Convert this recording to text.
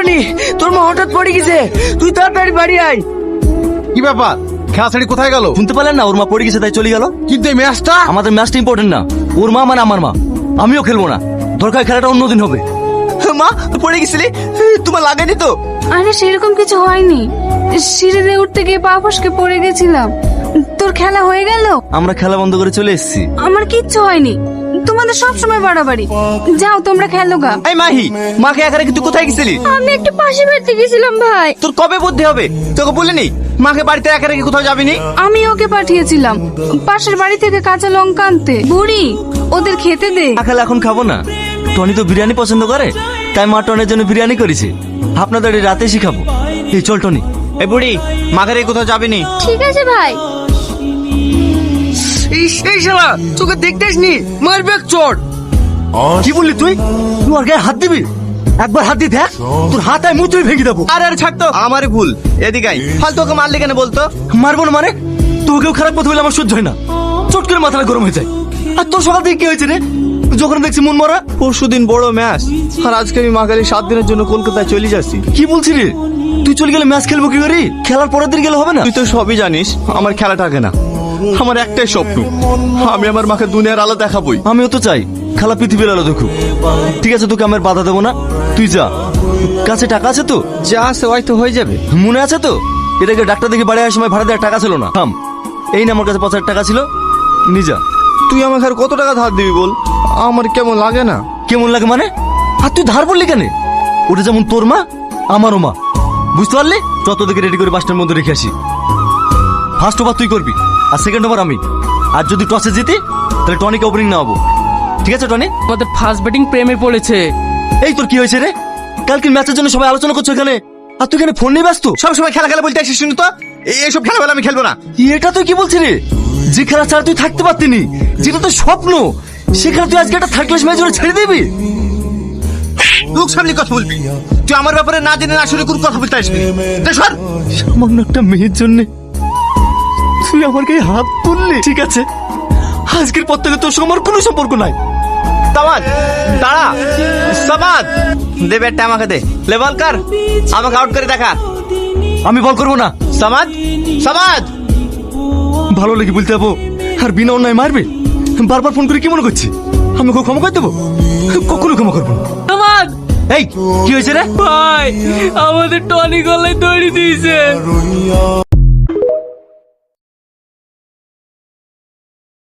Tony, তোর মা হঠাৎ পড়ে গেছে, তুই তাড়াতাড়ি বাড়ি আয়। কি ব্যাপার? খেলা ছেড়ে কোথায় গেল? শুনতে পারলেন না, ওর মা পড়ে গেছে তাই চলে গেল। কিন্তু এই ম্যাচটা আমাদের ম্যাচটা ইম্পর্টেন্ট না, ওর মা মানে আমার মা, আমিও খেলবো না, দরকার খেলাটা অন্যদিন হবে। মা পড়ে গেছিলি, তোমার লাগেনি তো? আরে সেরকম কিছু হয়নি, সিঁড়িতে উঠতে গিয়ে পা ফসকে পড়ে গেছিলাম। তোর খেলা হয়ে গেল? আমরা খেলা বন্ধ করে চলে এসেছি। আমার কিচ্ছু হয়নি, তোমাদের সব সময় বাড়াবাড়ি। যাও তোমরা খেলো গা। এই মাহি, মাকে একা রেখে তুই কোথায় গেছিলি? আমি একটু পাশে বাড়িতে গেছিলাম ভাই। তোর কবে বুদ্ধি হবে? তোকে বলিনি মাকে বাড়িতে একা রেখে কোথাও যাবিনি? আমি ওকে পাঠিয়েছিলাম পাশের বাড়ি থেকে কাঁচা লঙ্কা আনতে। বুড়ি, ওদের খেতে দে। খেলা এখন খাবো না, টনি তো বিরিয়ানি পছন্দ করে, তাই মা টনের জন্য বিরিয়ানি করেছে, আপনাদের এই রাতে শিখাবো। এই চল টনি। এই বুড়ি, মাকে রেখে কোথাও যাবিনি? ঠিক আছে ভাই। এই শালা, তোকে দেখতেস নি, মারবে এক চোট। কি বললি তুই? তুই আর গায়ে হাত দিবি? একবার হাত দিয়ে দেখ, তোর হাত আয় মুচড়ে ভেঙে দেবো। আরে আরে ছাড় তো, আমারই ভুল। এদিকে আয়, ফালতু ওকে মারলি কেন বলতো? মারবো না মানে? তোকেও খারাপ কথা বলে আমার সহ্য হয় না, চট করে মাথাটা গরম হয়ে যায়। আর তোর সকাল থেকে কি হয়েছে রে? যখন দেখছি মন মরা। পরশুদিন বড় ম্যাচ, আর আজকে আমি মাকালি 7 দিনের জন্য কলকাতায় চলে যাচ্ছি। কি বলছি রে? তুই চলে গেলে ম্যাচ খেলবো কি করে? খেলার পরের দিন গেলে হবে না? তুই তো সবই জানিস, আমার খেলা থাকে না। আমার একটাই স্বপ্ন, আমি আমার মাকে দুনিয়ার আলো দেখাবই। আমিও তো চাই খেলা পৃথিবীর আলো দেখুক। ঠিক আছে, তোকে আমার বাধা দেবো না, তুই যা। কাছে টাকা আছে তো? যা আছে হয়তো হয়ে যাবে। মনে আছে তো এটাকে ডাক্তার দেখে বাড়ি আসার সময় ভাড়া দেওয়ার টাকা ছিল না? থাম, এই না আমার কাছে 5,000 টাকা ছিল, নিয়ে যা। তুই আমাকে আর কত টাকা ধার দিবি বল? আমার কেমন লাগে না। কেমন লাগে মানে? আর তুই ধার বললি কেন? ওটা যেমন তোর মা, আমারও মা, বুঝতে পারলি? যত দিকে রেডি করে বাসটার মধ্যে রেখে আসি। ফার্স্ট ওভার তুই করবি আর সেকেন্ড ওভার আমি। আর যদি টসে জিতি তাহলে টনিকে ওপেনিং নেওয়াবো। ঠিক আছে টনি? আমাদের ফার্স্ট ব্যাটিং প্রেমে পড়েছে। এই তোর কি হয়েছে রে? কালকে ম্যাচের জন্য সবাই আলোচনা করছো এখানে, আর তুই এখানে ফোন নিয়ে ব্যস্ত। সবসময় খেলা খেলা বলতে আসিস, শুনি তো এইসব খেলা বেলা আমি খেলবো না। এটা তুই কি বলছিস রে? যে খেলা ছাড়া তুই থাকতে পারতিনি, যেটা তোর স্বপ্ন, সেখানে তুই আজকে একটা থার্ড ক্লাস ম্যাচ ছেড়ে দিবি? লোক সামনে কথা বলবি, তুই আমার ব্যাপারে না জেনে না শুনে কোন কথা বলতে আসবি? সামান্য একটা মেয়ের জন্য তুই আমার গায়ে হাত তুললি? ঠিক আছে, আজকের পর থেকে তোর সঙ্গে আমার কোনো সম্পর্ক নাই। সামাদ, দাঁড়া। সামাদ, দে ব্যাটটা আমাকে দে। লেভেল কর, আমাকে আউট করে দেখা। আমি বল করবো না। সামাদ, সামাদ। ভালো লেগে বলতে যাবো আর বিনা অন্যায় মারবে? বারবার ফোন করে কি মনে করছি আমি ওকে ক্ষমা করে দেবো? কখনো ক্ষমা করবো না। আমার এই কি হয়েছে রে? ভাই, আমাদের টনি গলায় দড়ি দিয়েছে।